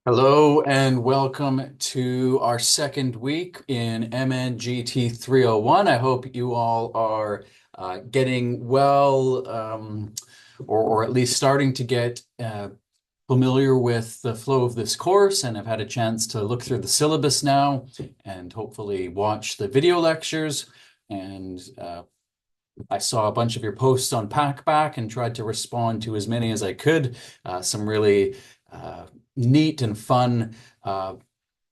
Hello and welcome to our second week in MNGT 301. I hope you all are getting well or at least starting to get familiar with the flow of this course and have had a chance to look through the syllabus now and hopefully watch the video lectures. And I saw a bunch of your posts on Packback and tried to respond to as many as I could. Some really neat and fun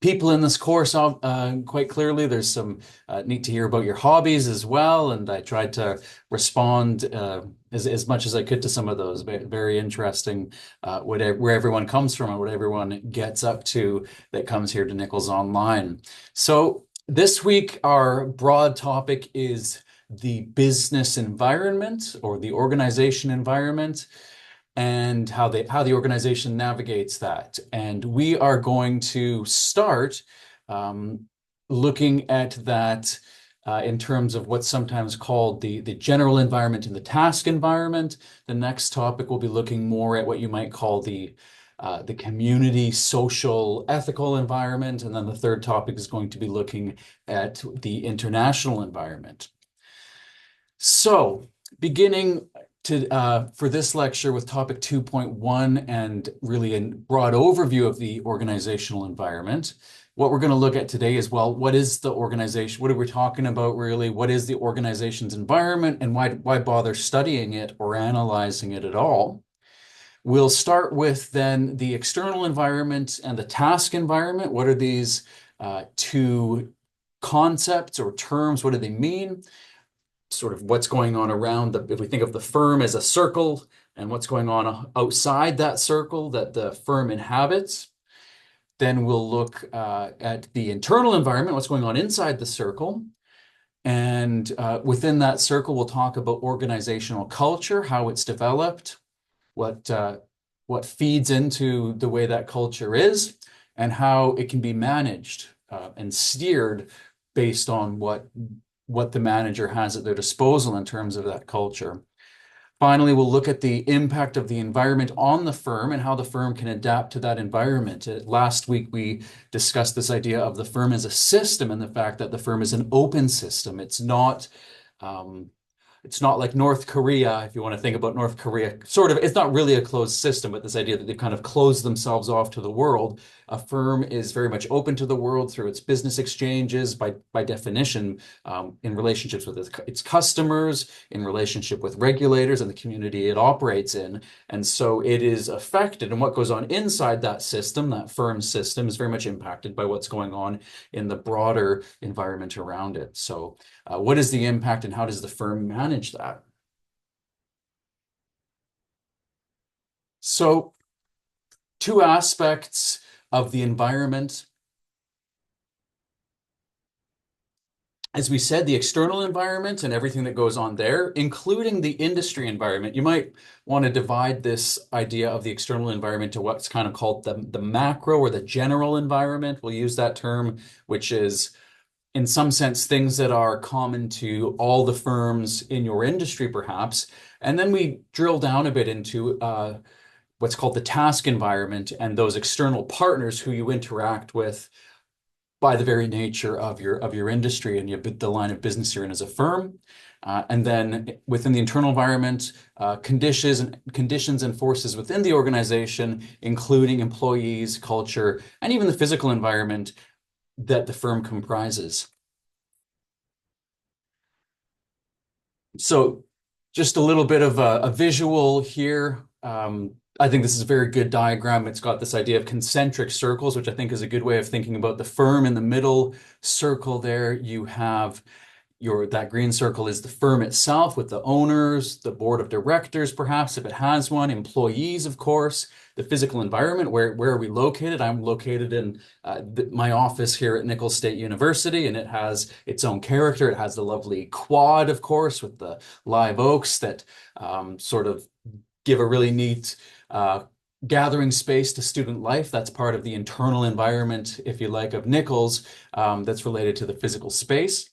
people in this course, quite clearly. There's some neat to hear about your hobbies as well, and I tried to respond as much as I could to some of those. Very interesting, where everyone comes from and what everyone gets up to that comes here to Nichols Online. So this week, our broad topic is the business environment or the organization environment and how the organization navigates that. And we are going to start looking at that in terms of what's sometimes called the general environment and the task environment. The next topic will be looking more at what you might call the community, social, ethical environment. And then the third topic is going to be looking at the international environment. So, beginning for this lecture with topic 2.1 and really a broad overview of the organizational environment, what we're going to look at today is, well, what is the organization? What are we talking about really? What is the organization's environment and why bother studying it or analyzing it at all? We'll start with then the external environment and the task environment. What are these two concepts or terms? What do they mean? Sort of what's going on around if we think of the firm as a circle and what's going on outside that circle that the firm inhabits. Then we'll look at the internal environment, what's going on inside the circle. And within that circle, we'll talk about organizational culture, how it's developed, what feeds into the way that culture is, and how it can be managed and steered based on what the manager has at their disposal in terms of that culture. Finally, we'll look at the impact of the environment on the firm and how the firm can adapt to that environment. Last week, we discussed this idea of the firm as a system and the fact that the firm is an open system. It's not like North Korea, if you want to think about North Korea, sort of, it's not really a closed system, but this idea that they've kind of closed themselves off to the world. A firm is very much open to the world through its business exchanges, by definition, in relationships with its customers, in relationship with regulators and the community it operates in. And so it is affected, and what goes on inside that system, that firm system, is very much impacted by what's going on in the broader environment around it. So what is the impact and how does the firm manage that? So two aspects of the environment. As we said, the external environment and everything that goes on there, including the industry environment. You might want to divide this idea of the external environment to what's kind of called the macro or the general environment. We'll use that term, which is in some sense, things that are common to all the firms in your industry, perhaps. And then we drill down a bit into what's called the task environment and those external partners who you interact with by the very nature of your industry and the line of business you're in as a firm. And then within the internal environment, conditions and forces within the organization, including employees, culture, and even the physical environment that the firm comprises. So just a little bit of a visual here. I think this is a very good diagram. It's got this idea of concentric circles, which I think is a good way of thinking about the firm. In the middle circle there, you have that green circle is the firm itself with the owners, the board of directors, perhaps if it has one, employees, of course, the physical environment. Where are we located? I'm located in my office here at Nichols State University, and it has its own character. It has the lovely quad, of course, with the live oaks that sort of give a really neat gathering space to student life. That's part of the internal environment, if you like, of Nichols, that's related to the physical space.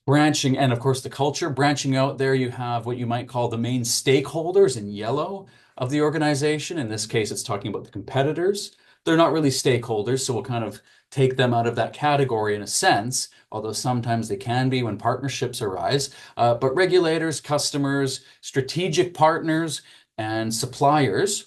Branching, and of course the culture, branching out there, you have what you might call the main stakeholders in yellow of the organization. In this case, it's talking about the competitors. They're not really stakeholders, so we'll kind of take them out of that category in a sense, although sometimes they can be when partnerships arise. But regulators, customers, strategic partners, and suppliers.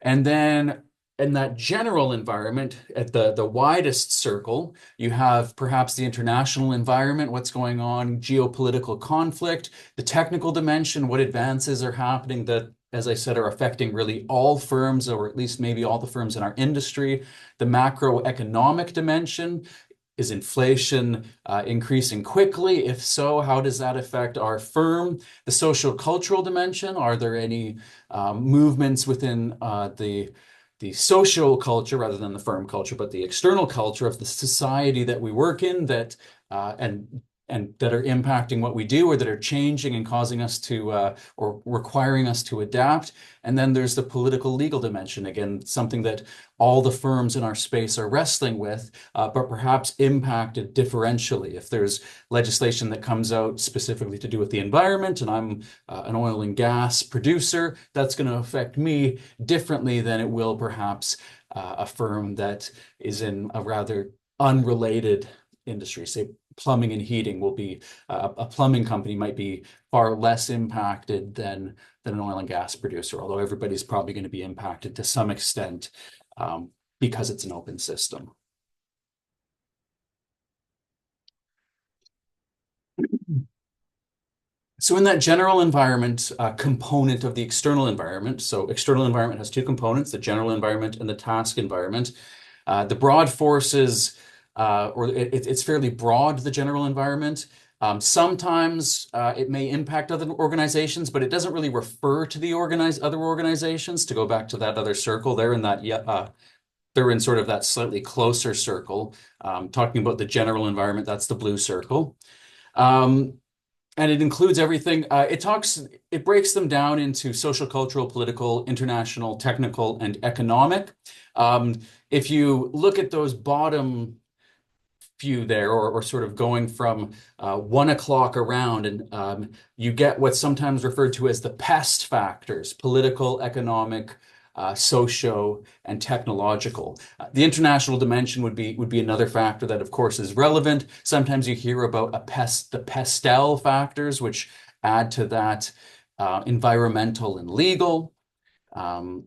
And then in that general environment, at the widest circle, you have perhaps the international environment, what's going on, geopolitical conflict, the technical dimension, what advances are happening that, as I said, are affecting really all firms, or at least maybe all the firms in our industry. The macroeconomic dimension, is inflation increasing quickly? If so, how does that affect our firm? The social cultural dimension, are there any movements within the social culture rather than the firm culture, but the external culture of the society that we work in that and that are impacting what we do, or that are changing and causing us to or requiring us to adapt. And then there's the political legal dimension, again, something that all the firms in our space are wrestling with, but perhaps impacted differentially. If there's legislation that comes out specifically to do with the environment, and I'm an oil and gas producer, that's going to affect me differently than it will perhaps a firm that is in a rather unrelated industry. Say plumbing and heating will be a plumbing company might be far less impacted than an oil and gas producer, although everybody's probably going to be impacted to some extent because it's an open system. So in that general environment component of the external environment, so external environment has two components, the general environment and the task environment. The broad forces, it's fairly broad, the general environment. Sometimes it may impact other organizations, but it doesn't really refer to the other organizations. To go back to that other circle, they're in that they're in sort of that slightly closer circle. Talking about the general environment, that's the blue circle. And it includes everything. It breaks them down into social, cultural, political, international, technical, and economic. If you look at those bottom few there, or sort of going from 1 o'clock around, and you get what's sometimes referred to as the pest factors: political, economic, socio, and technological. The international dimension would be another factor that, of course, is relevant. Sometimes you hear about the pestel factors, which add to that environmental and legal. But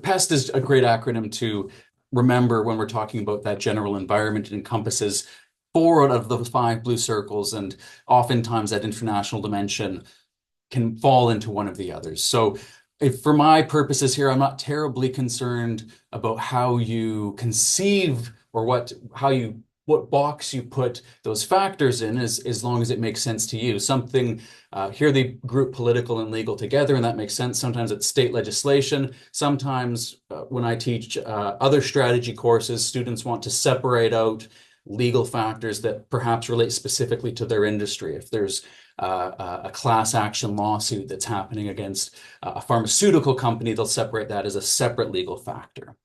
PEST is a great acronym to remember when we're talking about that general environment. It encompasses 4 out of those 5 blue circles, and oftentimes that international dimension can fall into one of the others. So for my purposes here, I'm not terribly concerned about how you conceive or what box you put those factors in, as long as it makes sense to you. Here they group political and legal together, and that makes sense. Sometimes it's state legislation. Sometimes when I teach other strategy courses, students want to separate out legal factors that perhaps relate specifically to their industry. If there's a class action lawsuit that's happening against a pharmaceutical company, they'll separate that as a separate legal factor.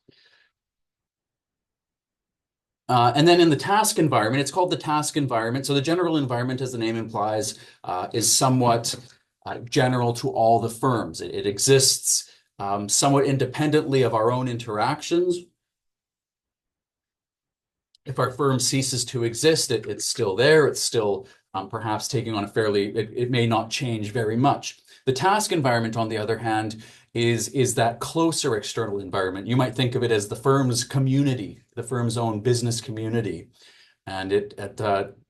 And then in the task environment, it's called the task environment. So the general environment, as the name implies, is somewhat general to all the firms. It exists somewhat independently of our own interactions. If our firm ceases to exist, it's still there. It's still perhaps taking on it may not change very much. The task environment, on the other hand, is that closer external environment. You might think of it as the firm's community, the firm's own business community. And it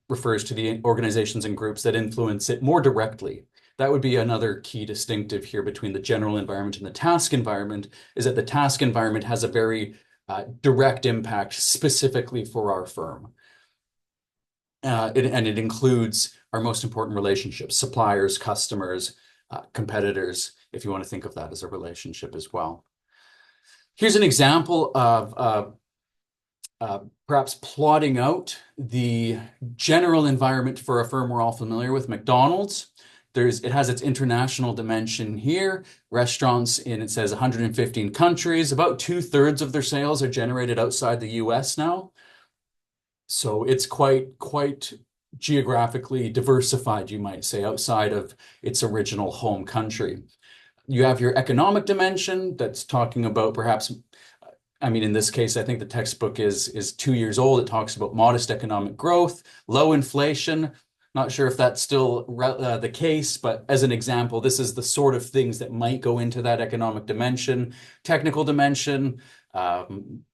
refers to the organizations and groups that influence it more directly. That would be another key distinctive here between the general environment and the task environment, is that the task environment has a very direct impact specifically for our firm. And it includes our most important relationships: suppliers, customers, competitors, if you want to think of that as a relationship as well. Here's an example of perhaps plotting out the general environment for a firm we're all familiar with, McDonald's. It has its international dimension here. Restaurants it says 115 countries. About 2/3 of their sales are generated outside the US now. So it's quite geographically diversified, you might say, outside of its original home country. You have your economic dimension that's talking about perhaps, I mean, in this case, I think the textbook is 2 years old. It talks about modest economic growth, low inflation. Not sure if that's still the case, but as an example, this is the sort of things that might go into that economic dimension, technical dimension,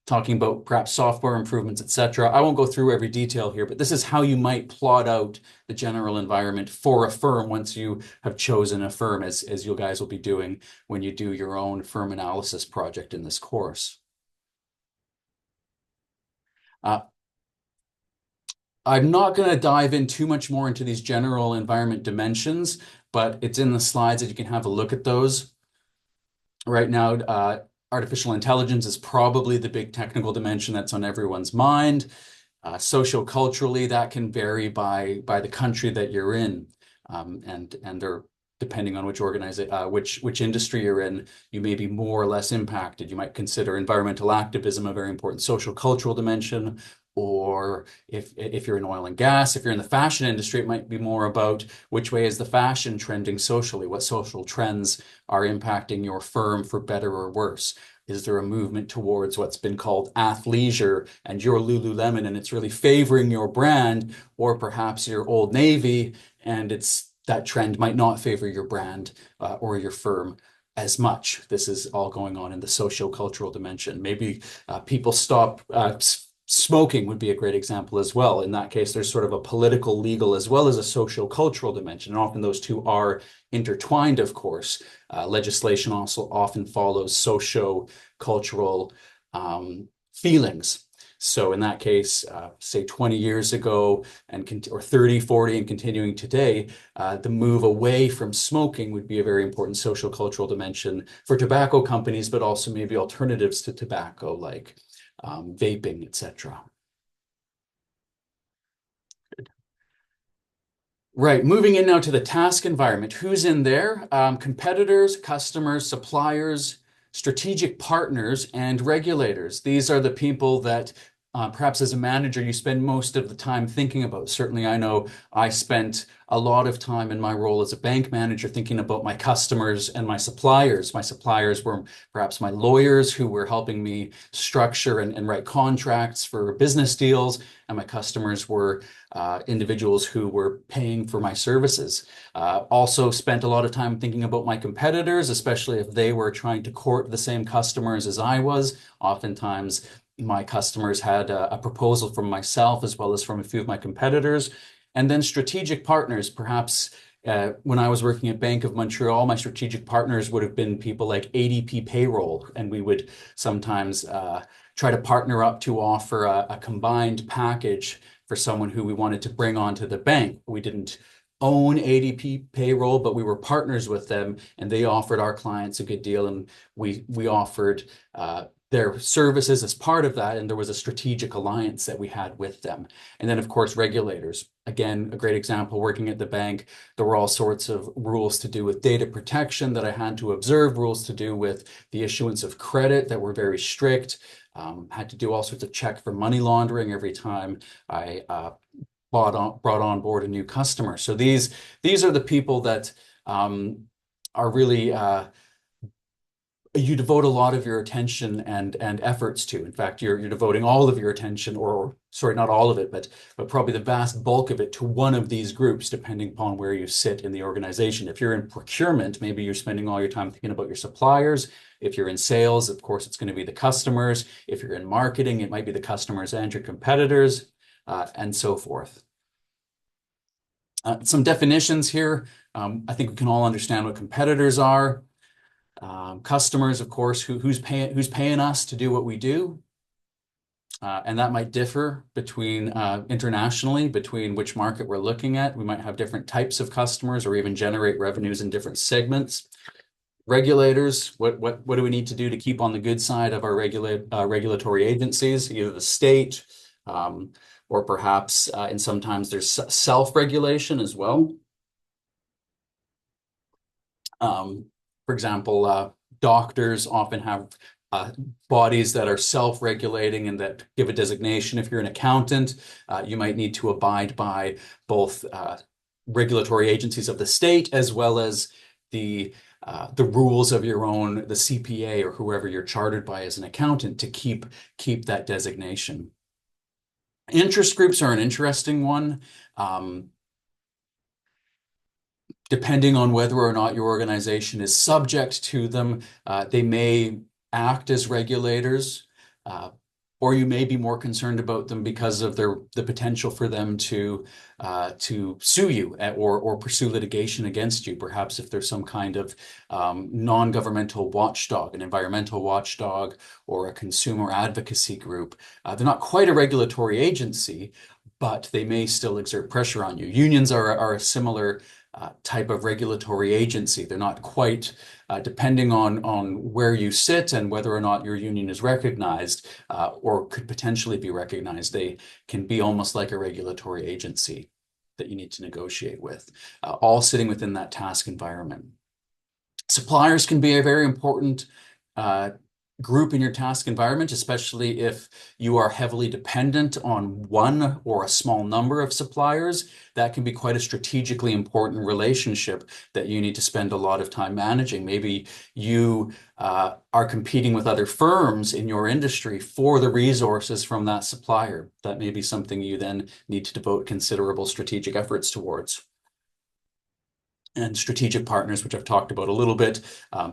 talking about perhaps software improvements, etc. I won't go through every detail here, but this is how you might plot out the general environment for a firm once you have chosen a firm, as you guys will be doing when you do your own firm analysis project in this course. Uh, I'm not going to dive in too much more into these general environment dimensions, but it's in the slides that you can have a look at those. Right now, artificial intelligence is probably the big technical dimension that's on everyone's mind. Socioculturally, that can vary by the country that you're in, and they're depending on which organization, which industry you're in, you may be more or less impacted. You might consider environmental activism a very important social cultural dimension, or if you're in oil and gas, if you're in the fashion industry, it might be more about which way is the fashion trending socially, what social trends are impacting your firm for better or worse. Is there a movement towards what's been called athleisure and you're Lululemon and it's really favoring your brand, or perhaps you're Old Navy and that trend might not favor your brand or your firm as much. This is all going on in the socio-cultural dimension. Maybe people stop smoking would be a great example as well. In that case, there's sort of a political, legal, as well as a socio-cultural dimension. And often those two are intertwined, of course. Legislation also often follows socio-cultural feelings. So in that case, say 20 years ago or 30, 40 and continuing today, the move away from smoking would be a very important social cultural dimension for tobacco companies, but also maybe alternatives to tobacco like vaping, etc. Right, moving in now to the task environment. Who's in there? Competitors, customers, suppliers, strategic partners, and regulators. These are the people that perhaps as a manager you spend most of the time thinking about. Certainly, I know I spent a lot of time in my role as a bank manager thinking about my customers and my suppliers. My suppliers were perhaps my lawyers who were helping me structure and write contracts for business deals, and my customers were individuals who were paying for my services. Also spent a lot of time thinking about my competitors, especially if they were trying to court the same customers as I was. Oftentimes, my customers had a proposal from myself as well as from a few of my competitors. And then strategic partners, perhaps when I was working at Bank of Montreal, my strategic partners would have been people like ADP Payroll, and we would sometimes try to partner up to offer a combined package for someone who we wanted to bring onto the bank. We didn't own ADP Payroll, but we were partners with them, and they offered our clients a good deal, and we offered their services as part of that, and there was a strategic alliance that we had with them. And then, of course, regulators. Again, a great example, working at the bank, there were all sorts of rules to do with data protection that I had to observe, rules to do with the issuance of credit that were very strict, had to do all sorts of check for money laundering every time I brought on board a new customer. So these are the people that are really you devote a lot of your attention and efforts to. In fact, you're devoting all of your attention, or sorry, not all of it, but probably the vast bulk of it to one of these groups, depending upon where you sit in the organization. If you're in procurement, maybe you're spending all your time thinking about your suppliers. If you're in sales, of course, it's going to be the customers. If you're in marketing, it might be the customers and your competitors, and so forth. Some definitions here. I think we can all understand what competitors are. Customers, of course, who's paying us to do what we do. And that might differ between internationally, between which market we're looking at. We might have different types of customers or even generate revenues in different segments. Regulators, what do we need to do to keep on the good side of our regulatory agencies, either the state or perhaps and sometimes there's self-regulation as well. For example, doctors often have bodies that are self-regulating and that give a designation. If you're an accountant, you might need to abide by both regulatory agencies of the state as well as the the rules of your own, the CPA or whoever you're chartered by as an accountant to keep that designation. Interest groups are an interesting one. Depending on whether or not your organization is subject to them, they may act as regulators, or you may be more concerned about them because of the potential for them to sue you or pursue litigation against you. Perhaps if there's some kind of non-governmental watchdog, an environmental watchdog, or a consumer advocacy group. They're not quite a regulatory agency, but they may still exert pressure on you. Unions are a similar type of regulatory agency. They're not quite, depending on where you sit and whether or not your union is recognized or could potentially be recognized, they can be almost like a regulatory agency that you need to negotiate with, all sitting within that task environment. Suppliers can be a very important group in your task environment, especially if you are heavily dependent on one or a small number of suppliers. That can be quite a strategically important relationship that you need to spend a lot of time managing. Maybe you are competing with other firms in your industry for the resources from that supplier. That may be something you then need to devote considerable strategic efforts towards. And strategic partners, which I've talked about a little bit.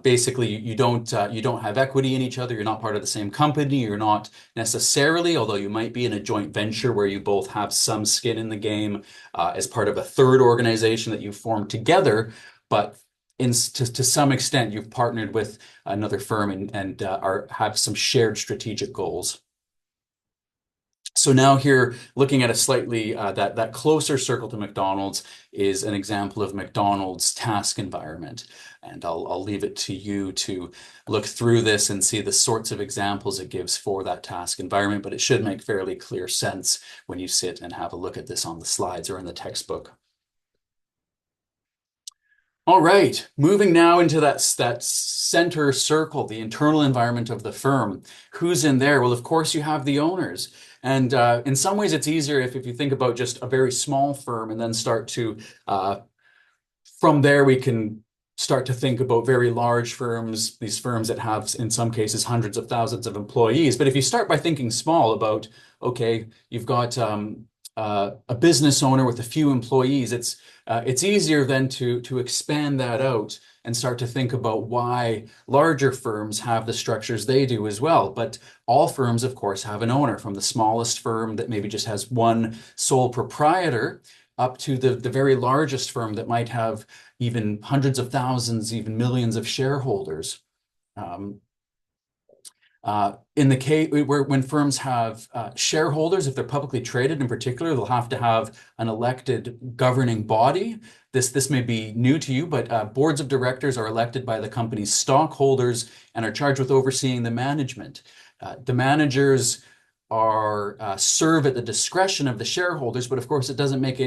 Basically, you don't have equity in each other. You're not part of the same company. You're not necessarily, although you might be in a joint venture where you both have some skin in the game as part of a third organization that you formed together. But to some extent, you've partnered with another firm and have some shared strategic goals. So now here, looking at a slightly, that closer circle to McDonald's is an example of McDonald's task environment. And I'll leave it to you to look through this and see the sorts of examples it gives for that task environment, but it should make fairly clear sense when you sit and have a look at this on the slides or in the textbook. All right, moving now into that center circle, the internal environment of the firm. Who's in there? Well, of course, you have the owners. And in some ways, it's easier if you think about just a very small firm and then start to, from there, we can start to think about very large firms, these firms that have, in some cases, hundreds of thousands of employees. But if you start by thinking small about, okay, you've got a business owner with a few employees, it's easier then to expand that out and start to think about why larger firms have the structures they do as well. But all firms, of course, have an owner, from the smallest firm that maybe just has one sole proprietor up to the very largest firm that might have even hundreds of thousands, even millions of shareholders. In the case where when firms have shareholders, if they're publicly traded in particular, they'll have to have an elected governing body. This may be new to you, but boards of directors are elected by the company's stockholders and are charged with overseeing the management. The managers serve at the discretion of the shareholders, but of course it doesn't make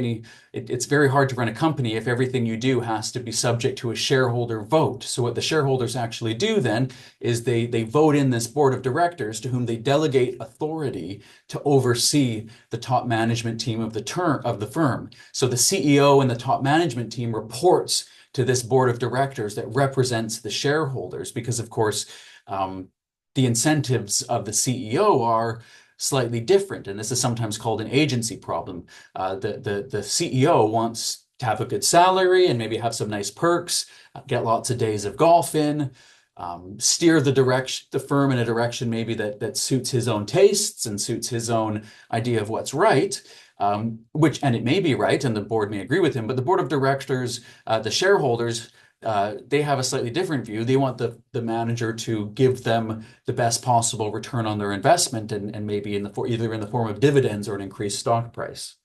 it's very hard to run a company if everything you do has to be subject to a shareholder vote. So what the shareholders actually do then is they vote in this board of directors to whom they delegate authority to oversee the top management team of the firm. So the CEO and the top management team reports to this board of directors that represents the shareholders, because of course the incentives of the CEO are slightly different, and this is sometimes called an agency problem. The CEO wants to have a good salary and maybe have some nice perks, get lots of days of golf in, steer the firm in a direction maybe that suits his own tastes and suits his own idea of what's right. And it may be right, and the board may agree with him, but the board of directors, the shareholders, they have a slightly different view. They want the manager to give them the best possible return on their investment, and maybe either in the form of dividends or an increased stock price.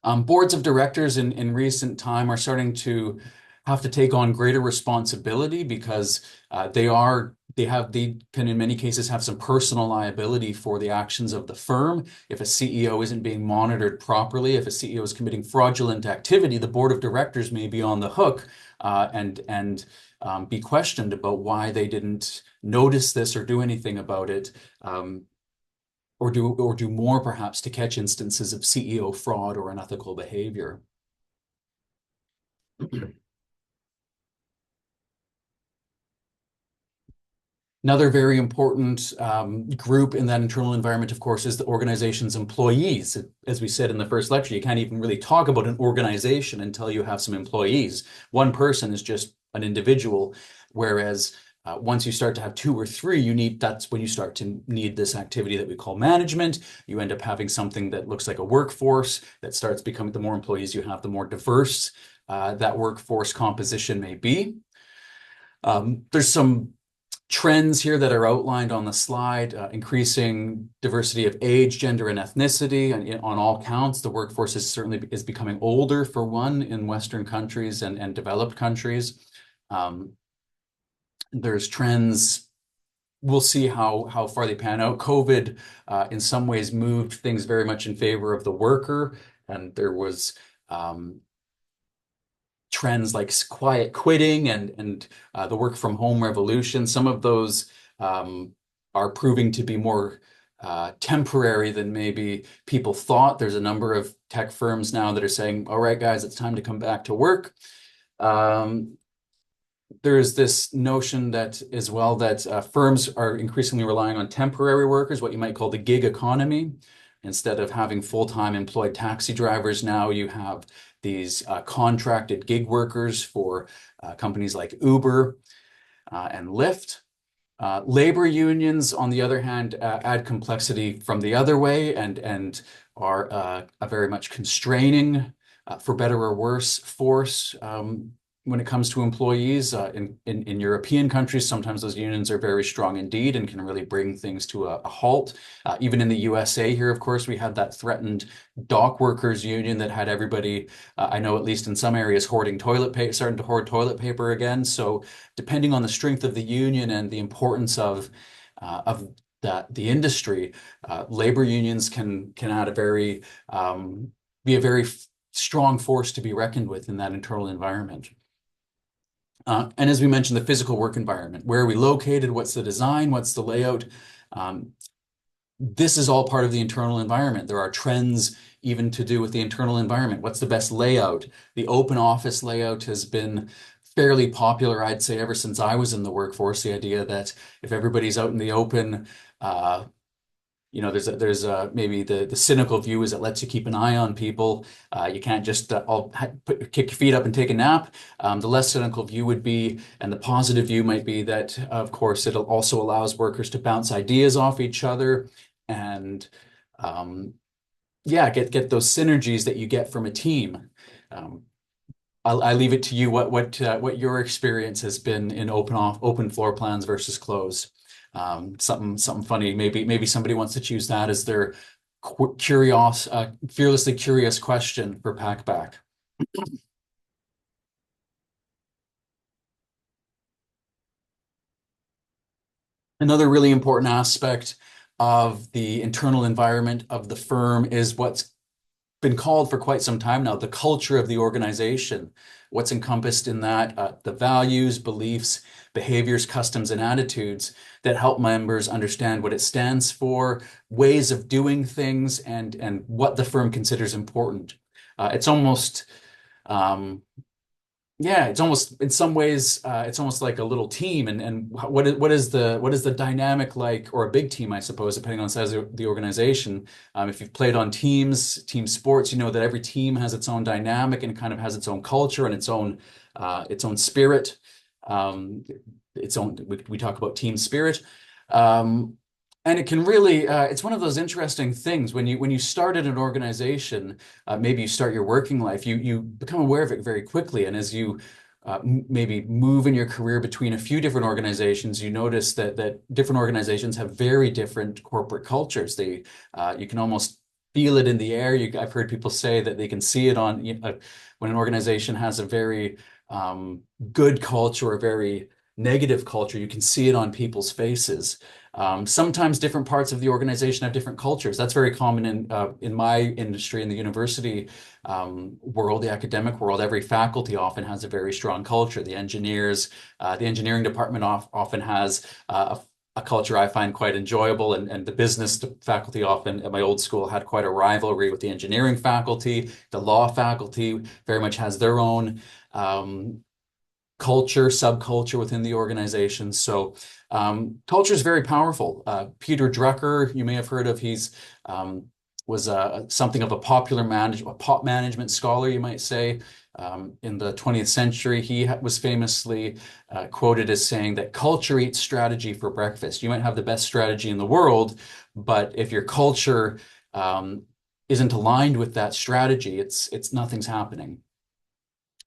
Boards of directors in recent time are starting to have to take on greater responsibility because they can in many cases have some personal liability for the actions of the firm. If a CEO isn't being monitored properly, if a CEO is committing fraudulent activity, the board of directors may be on the hook and be questioned about why they didn't notice this or do anything about it, or do more perhaps to catch instances of CEO fraud or unethical behavior. Another very important group in that internal environment, of course, is the organization's employees. As we said in the first lecture, you can't even really talk about an organization until you have some employees. One person is just an individual, whereas once you start to have two or three, that's when you start to need this activity that we call management. You end up having something that looks like a workforce that starts becoming, the more employees you have, the more diverse that workforce composition may be. There's some trends here that are outlined on the slide, increasing diversity of age, gender, and ethnicity on all counts. The workforce is becoming older, for one, in Western countries and developed countries. There's trends. We'll see how far they pan out. COVID, in some ways, moved things very much in favor of the worker, and there was trends like quiet quitting and the work from home revolution. Some of those are proving to be more temporary than maybe people thought. There's a number of tech firms now that are saying, all right, guys, it's time to come back to work. There's this notion that as well that firms are increasingly relying on temporary workers, what you might call the gig economy. Instead of having full-time employed taxi drivers, now you have these contracted gig workers for companies like Uber and Lyft. Labor unions, on the other hand, add complexity from the other way and are a very much constraining, for better or worse, force when it comes to employees. In European countries, sometimes those unions are very strong indeed and can really bring things to a halt. Even in the USA here, of course, we had that threatened dock workers union that had everybody, I know at least in some areas, hoarding toilet paper, starting to hoard toilet paper again. So depending on the strength of the union and the importance of the industry, labor unions can add be a very strong force to be reckoned with in that internal environment. And as we mentioned, the physical work environment. Where are we located? What's the design? What's the layout? This is all part of the internal environment. There are trends even to do with the internal environment. What's the best layout? The open office layout has been fairly popular, I'd say, ever since I was in the workforce. The idea that if everybody's out in the open, there's maybe the cynical view is it lets you keep an eye on people. You can't just kick your feet up and take a nap. The less cynical view would be, and the positive view might be that, of course, it also allows workers to bounce ideas off each other and get those synergies that you get from a team. I leave it to you what your experience has been in open floor plans versus closed. Something funny. Maybe somebody wants to choose that as their fearlessly curious question for Packback. Another really important aspect of the internal environment of the firm is what's been called for quite some time now, the culture of the organization. What's encompassed in that, the values, beliefs, behaviors, customs, and attitudes that help members understand what it stands for, ways of doing things, and what the firm considers important. It's almost it's almost in some ways it's almost like a little team, and what is the dynamic like, or a big team, I suppose, depending on the size of the organization. If you've played on team sports, you know that every team has its own dynamic and kind of has its own culture and its own spirit. We talk about team spirit. And it can really, it's one of those interesting things when you start at an organization, maybe you start your working life, you become aware of it very quickly. And as you maybe move in your career between a few different organizations, you notice that different organizations have very different corporate cultures. You can almost feel it in the air. I've heard people say that they can see it on when an organization has a very good culture or a very negative culture, you can see it on people's faces. Sometimes different parts of the organization have different cultures. That's very common in my industry, in the university world, the academic world. Every faculty often has a very strong culture. The engineering department often has a culture I find quite enjoyable, and the business faculty often at my old school had quite a rivalry with the engineering faculty. The law faculty very much has their own culture, subculture within the organization. So culture is very powerful. Peter Drucker, you may have heard of, he's was something of a a pop management scholar, you might say. In the 20th century, he was famously quoted as saying that culture eats strategy for breakfast. You might have the best strategy in the world, but if your culture isn't aligned with that strategy, it's nothing's happening.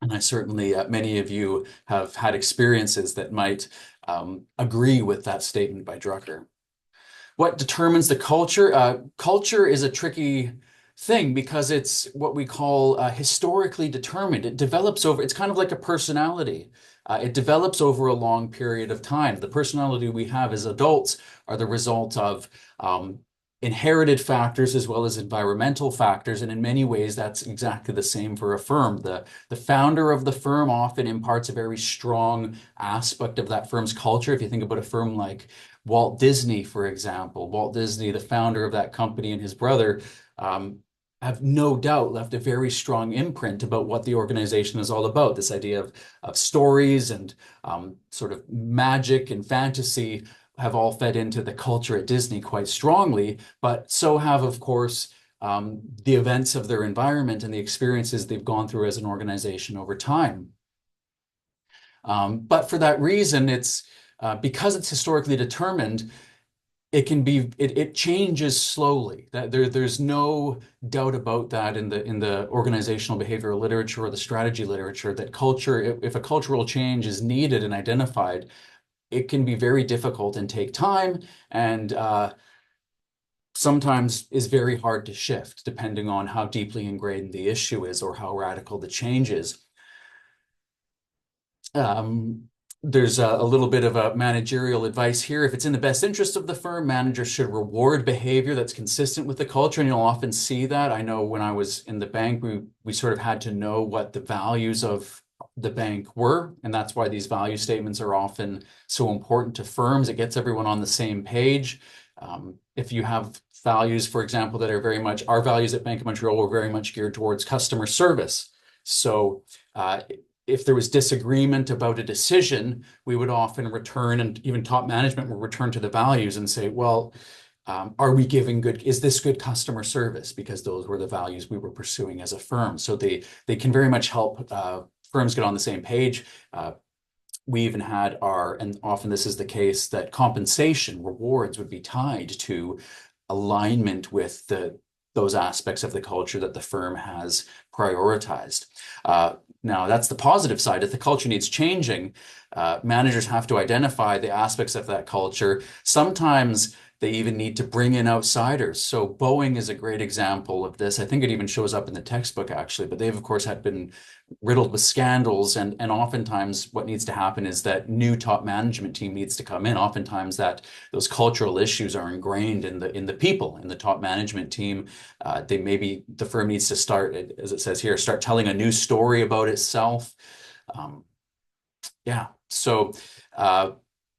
And I certainly, many of you have had experiences that might agree with that statement by Drucker. What determines the culture? Culture is a tricky thing because it's what we call historically determined. It develops over, it's kind of like a personality. It develops over a long period of time. The personality we have as adults are the result of inherited factors as well as environmental factors. And in many ways, that's exactly the same for a firm. The founder of the firm often imparts a very strong aspect of that firm's culture. If you think about a firm like Walt Disney, for example, Walt Disney, the founder of that company, and his brother have no doubt left a very strong imprint about what the organization is all about. This idea of stories and sort of magic and fantasy have all fed into the culture at Disney quite strongly, but so have, of course, the events of their environment and the experiences they've gone through as an organization over time. But for that reason, it's because it's historically determined, it changes slowly. There's no doubt about that in the organizational behavioral literature or the strategy literature that culture, if a cultural change is needed and identified, it can be very difficult and take time, and sometimes is very hard to shift depending on how deeply ingrained the issue is or how radical the change is. There's a little bit of a managerial advice here. If it's in the best interest of the firm, managers should reward behavior that's consistent with the culture, and you'll often see that. I know when I was in the bank, we sort of had to know what the values of the bank were, and that's why these value statements are often so important to firms. It gets everyone on the same page. If you have values, for example, that are very much, our values at Bank of Montreal were very much geared towards customer service. So if there was disagreement about a decision, we would often return, and even top management will return to the values and say, well, are we giving is this good customer service? Because those were the values we were pursuing as a firm. So they can very much help firms get on the same page. We even had and often this is the case, that compensation rewards would be tied to alignment with those aspects of the culture that the firm has prioritized. Now, that's the positive side. If the culture needs changing, managers have to identify the aspects of that culture. Sometimes they even need to bring in outsiders. So Boeing is a great example of this. I think it even shows up in the textbook, actually, but they've, of course, had been riddled with scandals. And oftentimes what needs to happen is that new top management team needs to come in. Oftentimes those cultural issues are ingrained in the people in the top management team. The firm needs to start, as it says here, start telling a new story about itself. Yeah, so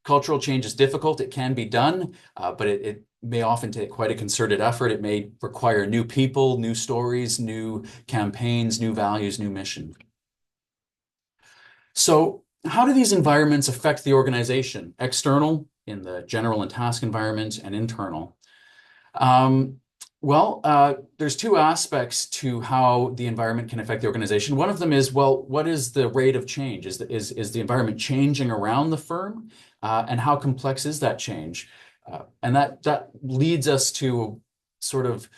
cultural change is difficult. It can be done, but it may often take quite a concerted effort. It may require new people, new stories, new campaigns, new values, new mission. So how do these environments affect the organization? External, in the general and task environment, and internal. There's two aspects to how the environment can affect the organization. One of them is, well, what is the rate of change? Is the environment changing around the firm? And how complex is that change? And that leads us to sort of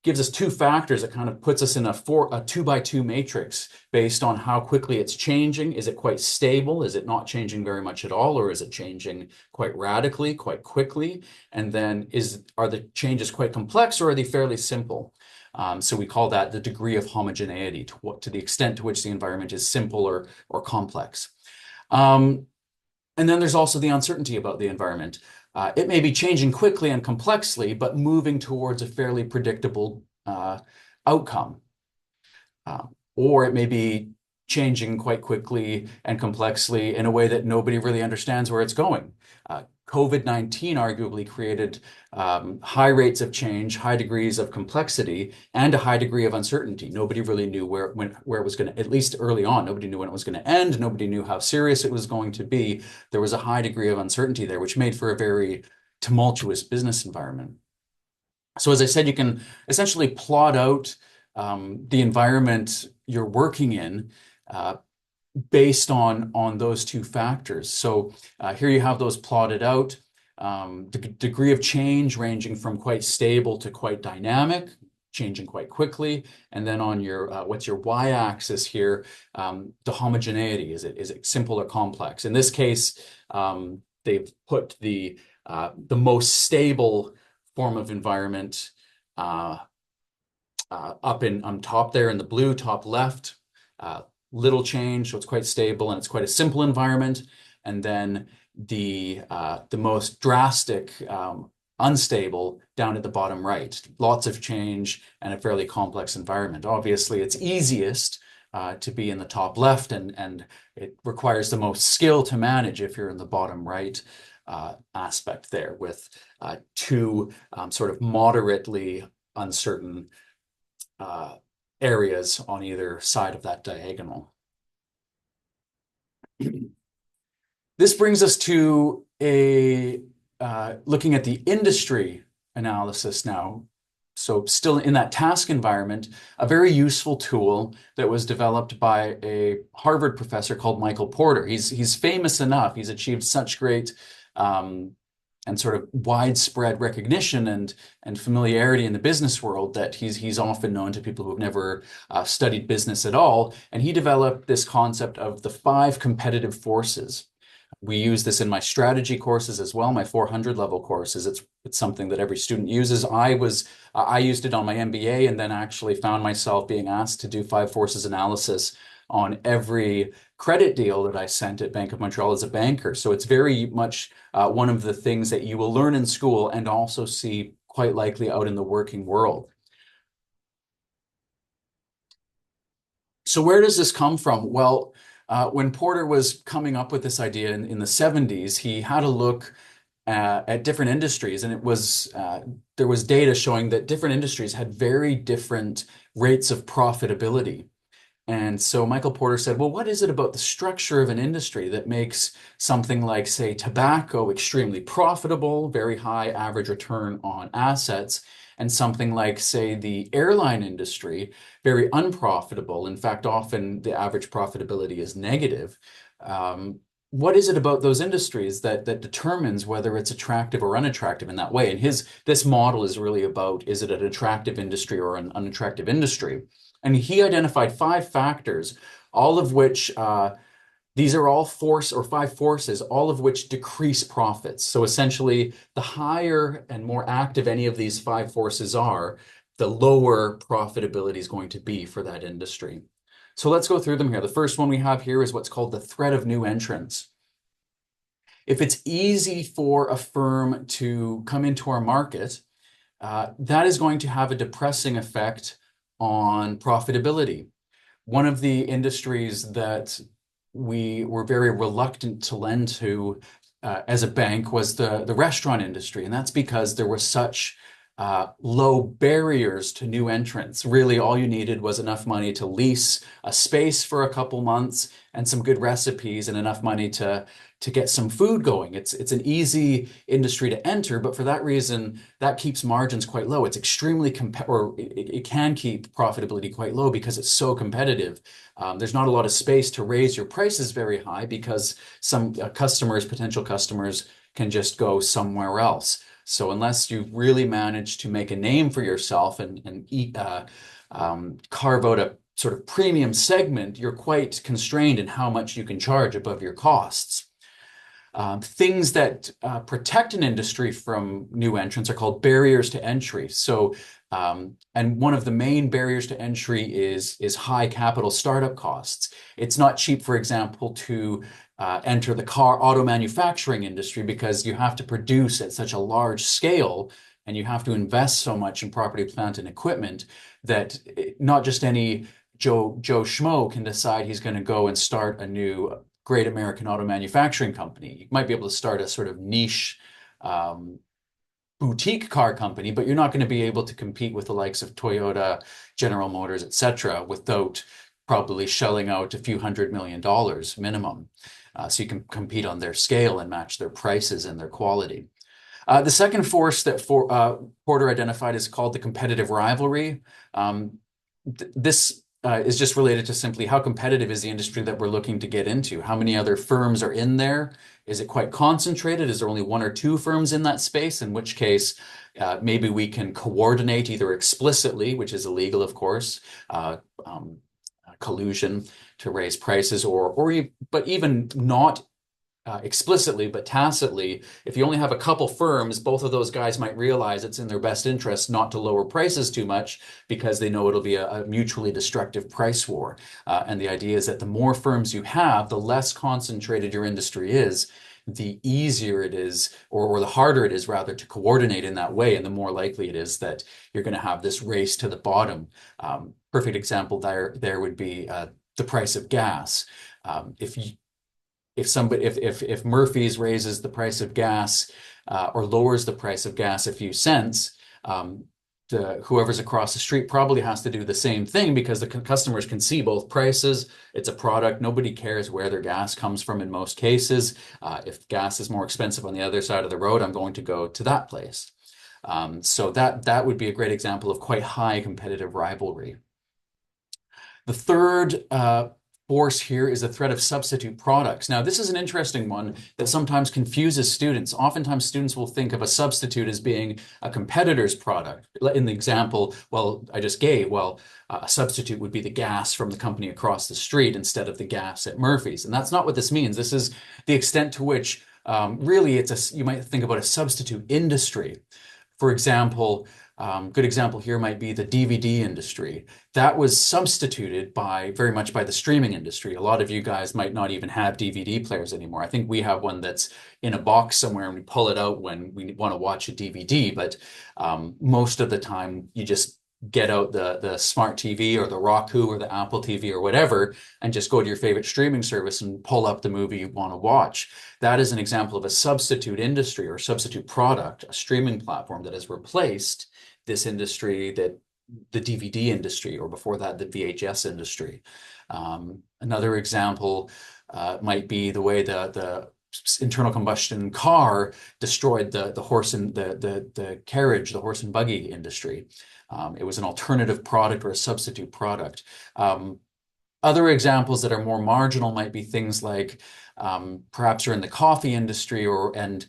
gives us two factors that kind of puts us in a 2x2 matrix based on how quickly it's changing. Is it quite stable? Is it not changing very much at all? Or is it changing quite radically, quite quickly? And then are the changes quite complex, or are they fairly simple? So we call that the degree of homogeneity, to the extent to which the environment is simple or complex. And then there's also the uncertainty about the environment. It may be changing quickly and complexly, but moving towards a fairly predictable outcome. Or it may be changing quite quickly and complexly in a way that nobody really understands where it's going. COVID-19 arguably created high rates of change, high degrees of complexity, and a high degree of uncertainty. Nobody really knew where it was going to, at least early on, nobody knew when it was going to end. Nobody knew how serious it was going to be. There was a high degree of uncertainty there, which made for a very tumultuous business environment. So as I said, you can essentially plot out the environment you're working in uh, based on those two factors. So here you have those plotted out. The degree of change ranging from quite stable to quite dynamic, changing quite quickly. And then on your what's your y-axis here, the homogeneity. Is it simple or complex? In this case, they've put the most stable form of environment up on top there in the blue, top left. Little change, so it's quite stable and it's quite a simple environment. And then the most drastic, unstable down at the bottom right. Lots of change and a fairly complex environment. Obviously, it's easiest to be in the top left, and it requires the most skill to manage if you're in the bottom right aspect there, with two sort of moderately uncertain areas on either side of that diagonal. This brings us to looking at the industry analysis now. So still in that task environment, a very useful tool that was developed by a Harvard professor called Michael Porter. He's famous enough. He's achieved such great and sort of widespread recognition and familiarity in the business world that he's often known to people who have never studied business at all. And he developed this concept of the 5 competitive forces. We use this in my strategy courses as well, my 400 level courses. It's something that every student uses. I used it on my MBA, and then actually found myself being asked to do 5 forces analysis on every credit deal that I sent at Bank of Montreal as a banker. So it's very much one of the things that you will learn in school and also see quite likely out in the working world. So where does this come from? Well, when Porter was coming up with this idea in the 70s, he had a look at different industries, and there was data showing that different industries had very different rates of profitability. And so Michael Porter said, well, what is it about the structure of an industry that makes something like, say, tobacco extremely profitable, very high average return on assets, and something like, say, the airline industry, very unprofitable? In fact, often the average profitability is negative. What is it about those industries that determines whether it's attractive or unattractive in that way? And this model is really about, is it an attractive industry or an unattractive industry? And he identified 5 factors, all of which, these are all 5 forces, all of which decrease profits. So essentially, the higher and more active any of these 5 forces are, the lower profitability is going to be for that industry. So let's go through them here. The first one we have here is what's called the threat of new entrants. If it's easy for a firm to come into our market, that is going to have a depressing effect on profitability. One of the industries that we were very reluctant to lend to as a bank was the restaurant industry. And that's because there were such low barriers to new entrants. Really, all you needed was enough money to lease a space for a couple months and some good recipes and enough money to get some food going. It's an easy industry to enter, but for that reason, that keeps margins quite low. It's extremely it can keep profitability quite low because it's so competitive. There's not a lot of space to raise your prices very high because some potential customers can just go somewhere else. So unless you've really managed to make a name for yourself and carve out a sort of premium segment, you're quite constrained in how much you can charge above your costs. Things that protect an industry from new entrants are called barriers to entry. So, and one of the main barriers to entry is high capital startup costs. It's not cheap, for example, to enter the auto manufacturing industry because you have to produce at such a large scale and you have to invest so much in property, plant, and equipment that not just any Joe Schmo can decide he's going to go and start a new great American auto manufacturing company. You might be able to start a sort of niche um, boutique car company, but you're not going to be able to compete with the likes of Toyota, General Motors, et cetera, without probably shelling out a few $100 million minimum. So you can compete on their scale and match their prices and their quality. The second force that Porter identified is called the competitive rivalry. This is just related to simply how competitive is the industry that we're looking to get into? How many other firms are in there? Is it quite concentrated? Is there only one or two firms in that space? In which case, maybe we can coordinate either explicitly, which is illegal, of course, uh, um, collusion to raise prices, but even not explicitly, but tacitly, if you only have a couple firms, both of those guys might realize it's in their best interest not to lower prices too much because they know it'll be a mutually destructive price war. And the idea is that the more firms you have, the less concentrated your industry is, the easier it is, or the harder it is rather, to coordinate in that way, and the more likely it is that you're going to have this race to the bottom. Perfect example there would be the price of gas. If you if Murphy's raises the price of gas or lowers the price of gas a few cents, whoever's across the street probably has to do the same thing because the customers can see both prices. It's a product. Nobody cares where their gas comes from in most cases. If gas is more expensive on the other side of the road, I'm going to go to that place. So that would be a great example of quite high competitive rivalry. The third force here is the threat of substitute products. Now, this is an interesting one that sometimes confuses students. Oftentimes, students will think of a substitute as being a competitor's product. In the example, I just gave, a substitute would be the gas from the company across the street instead of the gas at Murphy's. And that's not what this means. This is the extent to which really you might think about a substitute industry. For example, good example here might be the DVD industry. That was substituted very much by the streaming industry. A lot of you guys might not even have DVD players anymore. I think we have one that's in a box somewhere and we pull it out when we want to watch a DVD, but most of the time you just get out the smart TV or the Roku or the Apple TV or whatever and just go to your favorite streaming service and pull up the movie you want to watch. That is an example of a substitute industry or substitute product, a streaming platform that has replaced this industry, the DVD industry, or before that, the VHS industry. Another example might be the way the internal combustion car destroyed the horse and the carriage, the horse and buggy industry. It was an alternative product or a substitute product. Other examples that are more marginal might be things like perhaps you're in the coffee industry and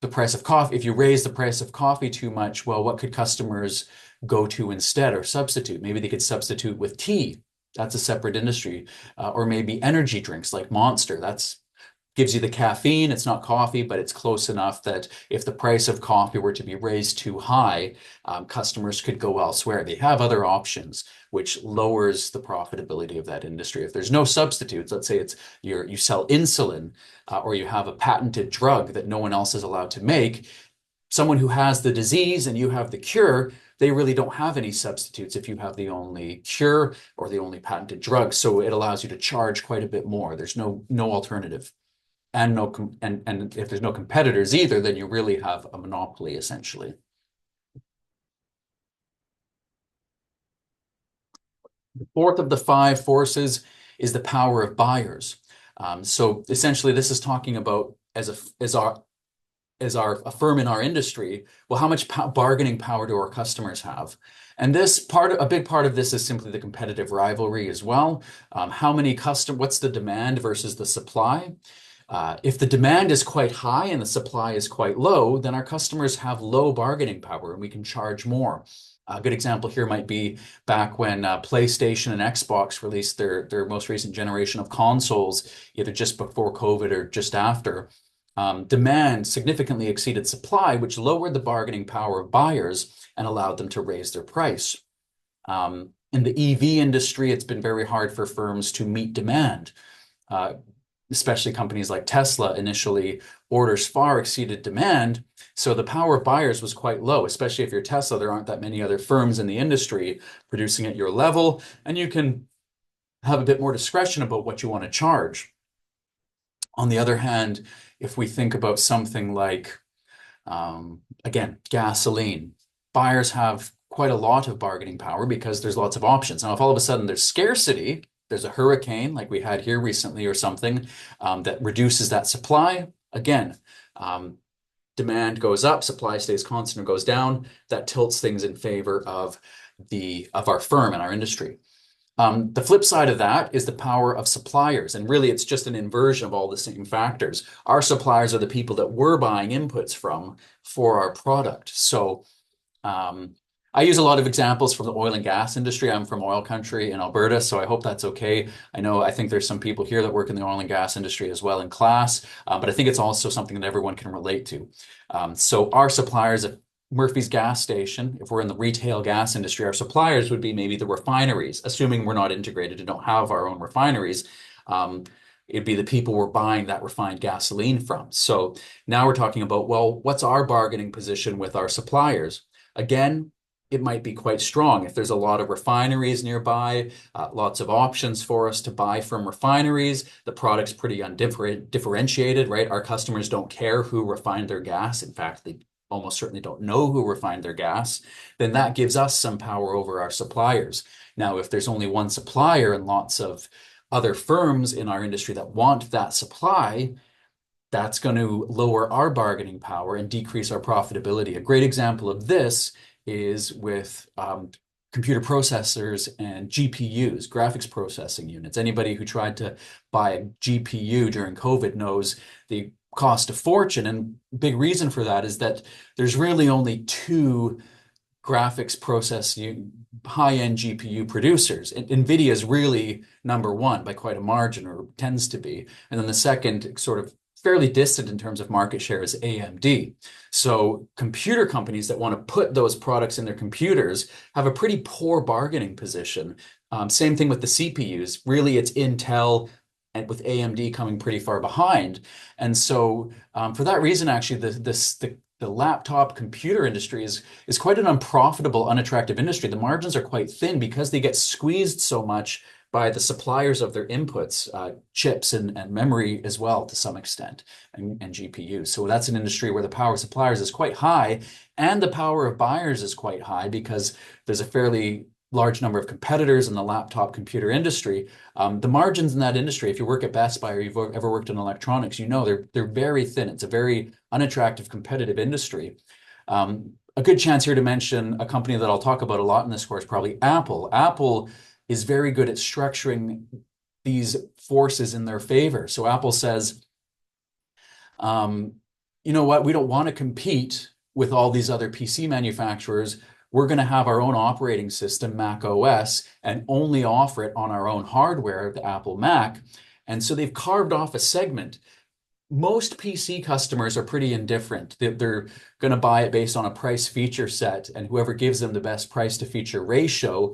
the price of coffee. If you raise the price of coffee too much, well, what could customers go to instead or substitute? Maybe they could substitute with tea. That's a separate industry. Or maybe energy drinks like Monster. That's gives you the caffeine. It's not coffee, but it's close enough that if the price of coffee were to be raised too high, customers could go elsewhere. They have other options, which lowers the profitability of that industry. If there's no substitutes, let's say you sell insulin or you have a patented drug that no one else is allowed to make, someone who has the disease and you have the cure, they really don't have any substitutes if you have the only cure or the only patented drug. So it allows you to charge quite a bit more. There's no alternative. And if there's no competitors either, then you really have a monopoly essentially. The fourth of the five forces is the power of buyers. So essentially, this is talking about as a firm in our industry, well, how much bargaining power do our customers have? And a big part of this is simply the competitive rivalry as well. What's the demand versus the supply? If the demand is quite high and the supply is quite low, then our customers have low bargaining power and we can charge more. A good example here might be back when PlayStation and Xbox released their most recent generation of consoles, either just before COVID or just after. Demand significantly exceeded supply, which lowered the bargaining power of buyers and allowed them to raise their price. In the EV industry, it's been very hard for firms to meet demand. Especially companies like Tesla, initially orders far exceeded demand. So the power of buyers was quite low, especially if you're Tesla, there aren't that many other firms in the industry producing at your level, and you can have a bit more discretion about what you want to charge. On the other hand, if we think about something like, again, gasoline, buyers have quite a lot of bargaining power because there's lots of options. Now, if all of a sudden there's scarcity, there's a hurricane like we had here recently or something that reduces that supply, again, demand goes up, supply stays constant or goes down, that tilts things in favor of our firm and our industry. The flip side of that is the power of suppliers. And really, it's just an inversion of all the same factors. Our suppliers are the people that we're buying inputs from for our product. So I use a lot of examples from the oil and gas industry. I'm from oil country in Alberta, so I hope that's okay. I think there's some people here that work in the oil and gas industry as well in class, but I think it's also something that everyone can relate to. So our suppliers at Murphy's gas station, if we're in the retail gas industry, our suppliers would be maybe the refineries, assuming we're not integrated and don't have our own refineries. It'd be the people we're buying that refined gasoline from. So now we're talking about, well, what's our bargaining position with our suppliers? Again, it might be quite strong if there's a lot of refineries nearby, lots of options for us to buy from refineries. The product's pretty undifferentiated, right? Our customers don't care who refined their gas. In fact, they almost certainly don't know who refined their gas. Then that gives us some power over our suppliers. Now, if there's only one supplier and lots of other firms in our industry that want that supply, that's going to lower our bargaining power and decrease our profitability. A great example of this is with computer processors and GPUs, graphics processing units. Anybody who tried to buy a GPU during COVID knows they cost a fortune. And big reason for that is that there's really only two graphics processing high-end GPU producers. NVIDIA is really number one by quite a margin, or tends to be. And then the second, sort of fairly distant in terms of market share, is AMD. So computer companies that want to put those products in their computers have a pretty poor bargaining position. Same thing with the CPUs. Really, it's Intel, and with AMD coming pretty far behind. And so for that reason, actually, the laptop computer industry is quite an unprofitable, unattractive industry. The margins are quite thin because they get squeezed so much by the suppliers of their inputs, chips and memory as well to some extent, and GPUs. So that's an industry where the power of suppliers is quite high and the power of buyers is quite high because there's a fairly large number of competitors in the laptop computer industry. The margins in that industry, if you work at Best Buy or you've ever worked in electronics, you know they're very thin. It's a very unattractive, competitive industry. A good chance here to mention a company that I'll talk about a lot in this course, probably Apple. Apple is very good at structuring these forces in their favor. So Apple says, you know what, we don't want to compete with all these other PC manufacturers. We're going to have our own operating system, Mac OS, and only offer it on our own hardware, the Apple Mac. And so they've carved off a segment. Most PC customers are pretty indifferent. They're going to buy it based on a price feature set, and whoever gives them the best price to feature ratio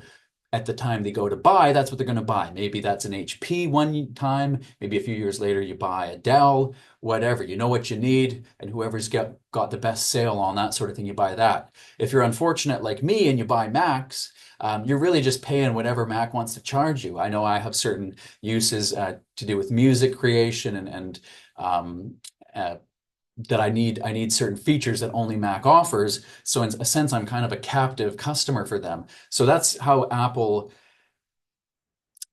at the time they go to buy, that's what they're going to buy. Maybe that's an HP one time, maybe a few years later you buy a Dell, whatever. You know what you need, and whoever's got the best sale on that sort of thing, you buy that. If you're unfortunate like me and you buy Macs, you're really just paying whatever Mac wants to charge you. I know I have certain uses to do with music creation and that I need certain features that only Mac offers. So in a sense, I'm kind of a captive customer for them. So that's how Apple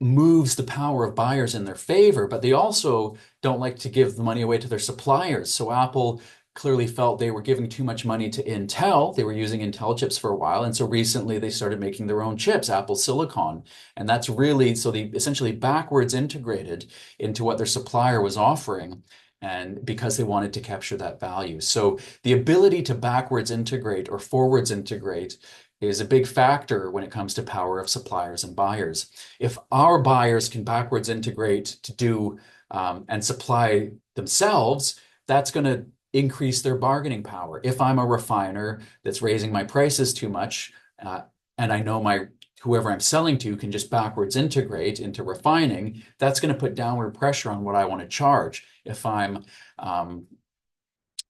moves the power of buyers in their favor, but they also don't like to give the money away to their suppliers. So Apple clearly felt they were giving too much money to Intel. They were using Intel chips for a while. And so recently they started making their own chips, Apple Silicon. And that's really, so they essentially backwards integrated into what their supplier was offering, and because they wanted to capture that value. So the ability to backwards integrate or forwards integrate is a big factor when it comes to power of suppliers and buyers. If our buyers can backwards integrate to do and supply themselves, that's going to increase their bargaining power. If I'm a refiner that's raising my prices too much, and I know whoever I'm selling to can just backwards integrate into refining, that's going to put downward pressure on what I want to charge. If I'm,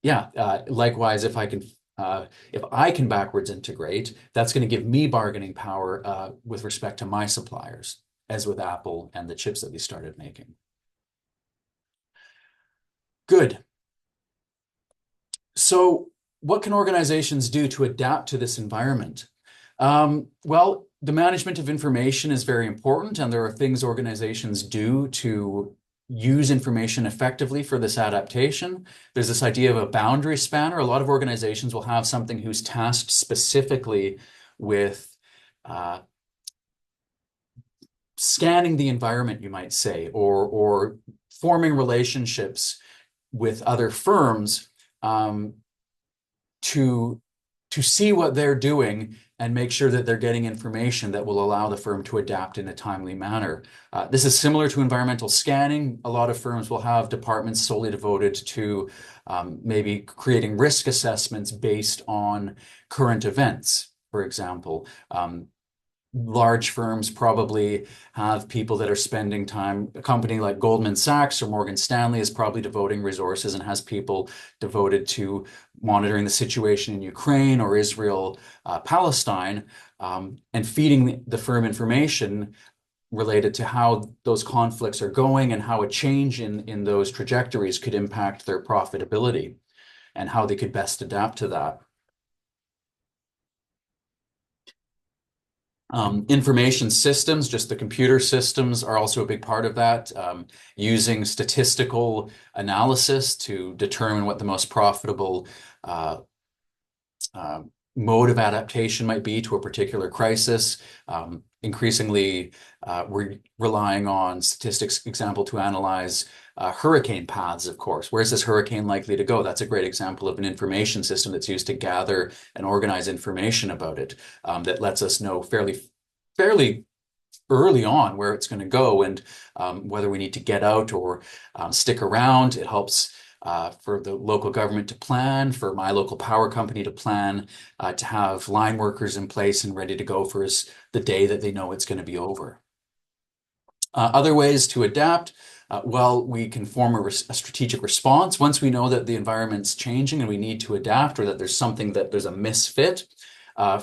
likewise, if I can backwards integrate, that's going to give me bargaining power with respect to my suppliers, as with Apple and the chips that we started making. Good. So what can organizations do to adapt to this environment? Well, the management of information is very important, and there are things organizations do to use information effectively for this adaptation. There's this idea of a boundary spanner. A lot of organizations will have something who's tasked specifically with uh, scanning the environment, you might say, or forming relationships with other firms um, to see what they're doing and make sure that they're getting information that will allow the firm to adapt in a timely manner. This is similar to environmental scanning. A lot of firms will have departments solely devoted to maybe creating risk assessments based on current events, for example. Large firms probably have people that are spending time. A company like Goldman Sachs or Morgan Stanley is probably devoting resources and has people devoted to monitoring the situation in Ukraine or Israel, Palestine, and feeding the firm information related to how those conflicts are going and how a change in those trajectories could impact their profitability and how they could best adapt to that. Information systems, just the computer systems, are also a big part of that. Using statistical analysis to determine what the most profitable uh, uh, mode of adaptation might be to a particular crisis. Increasingly, we're relying on statistics, example, to analyze hurricane paths, of course. Where's this hurricane likely to go? That's a great example of an information system that's used to gather and organize information about it, that lets us know fairly early on where it's going to go and whether we need to get out or stick around. It helps for the local government to plan, for my local power company to plan, to have line workers in place and ready to go for the day that they know it's going to be over. Other ways to adapt, well, we can form a strategic response. Once we know that the environment's changing and we need to adapt, or that there's a misfit,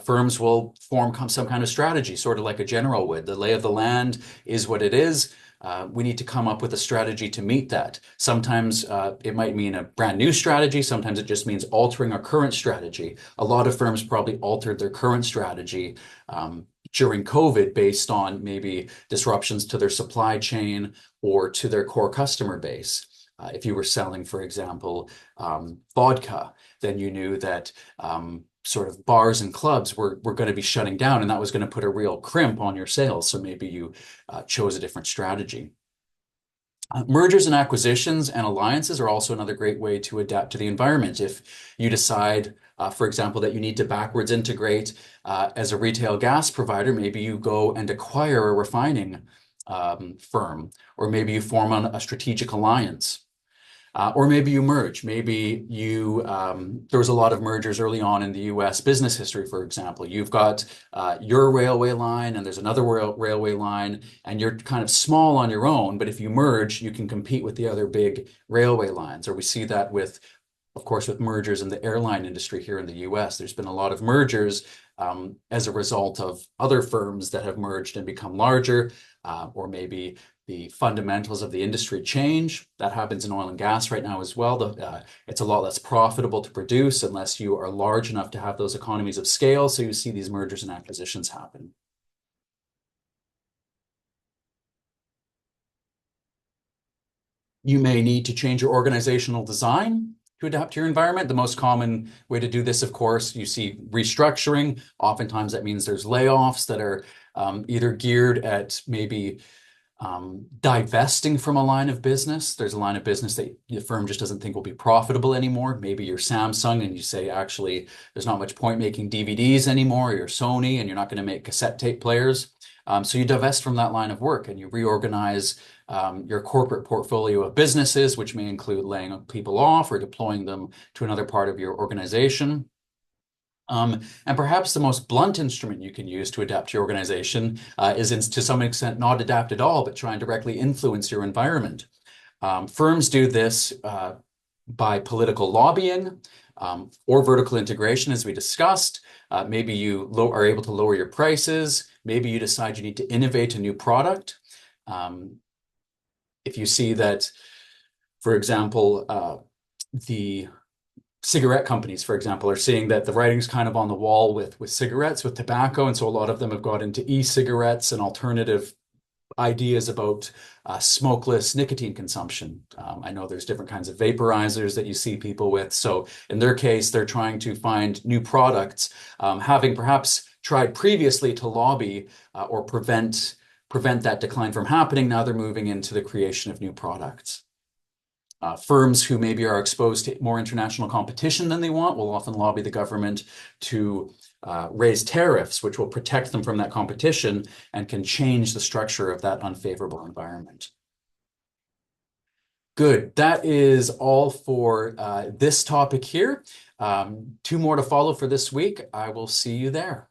firms will form some kind of strategy, sort of like a general would. The lay of the land is what it is. We need to come up with a strategy to meet that. Sometimes it might mean a brand new strategy. Sometimes it just means altering our current strategy. A lot of firms probably altered their current strategy during COVID based on maybe disruptions to their supply chain or to their core customer base. If you were selling, for example, vodka, then you knew that sort of bars and clubs were going to be shutting down, and that was going to put a real crimp on your sales. So maybe you chose a different strategy. Mergers and acquisitions and alliances are also another great way to adapt to the environment. If you decide, for example, that you need to backwards integrate as a retail gas provider, maybe you go and acquire a refining firm, or maybe you form a strategic alliance. Or maybe you merge. Maybe there was a lot of mergers early on in the US business history, for example. You've got your railway line and there's another railway line, and you're kind of small on your own, but if you merge, you can compete with the other big railway lines. Or we see that of course, with mergers in the airline industry here in the US. There's been a lot of mergers as a result of other firms that have merged and become larger, or maybe the fundamentals of the industry change. That happens in oil and gas right now as well. It's a lot less profitable to produce unless you are large enough to have those economies of scale. So you see these mergers and acquisitions happen. You may need to change your organizational design to adapt to your environment. The most common way to do this, of course, you see restructuring. Oftentimes that means there's layoffs that are either geared at maybe divesting from a line of business. There's a line of business that the firm just doesn't think will be profitable anymore. Maybe you're Samsung and you say, actually, there's not much point making DVDs anymore. Or you're Sony and you're not going to make cassette tape players. So you divest from that line of work and you reorganize your corporate portfolio of businesses, which may include laying people off or deploying them to another part of your organization. And perhaps the most blunt instrument you can use to adapt your organization is to some extent not adapt at all, but try and directly influence your environment. Firms do this by political lobbying or vertical integration, as we discussed. Maybe you are able to lower your prices. Maybe you decide you need to innovate a new product. If you see that, For example, the cigarette companies, for example, are seeing that the writing's kind of on the wall with cigarettes, with tobacco, and so a lot of them have got into e-cigarettes and alternative ideas about smokeless nicotine consumption. I know there's different kinds of vaporizers that you see people with. So in their case, they're trying to find new products, having perhaps tried previously to lobby or prevent that decline from happening. Now they're moving into the creation of new products. Firms who maybe are exposed to more international competition than they want will often lobby the government to raise tariffs, which will protect them from that competition and can change the structure of that unfavorable environment. Good. That is all for this topic here. Two more to follow for this week. I will see you there.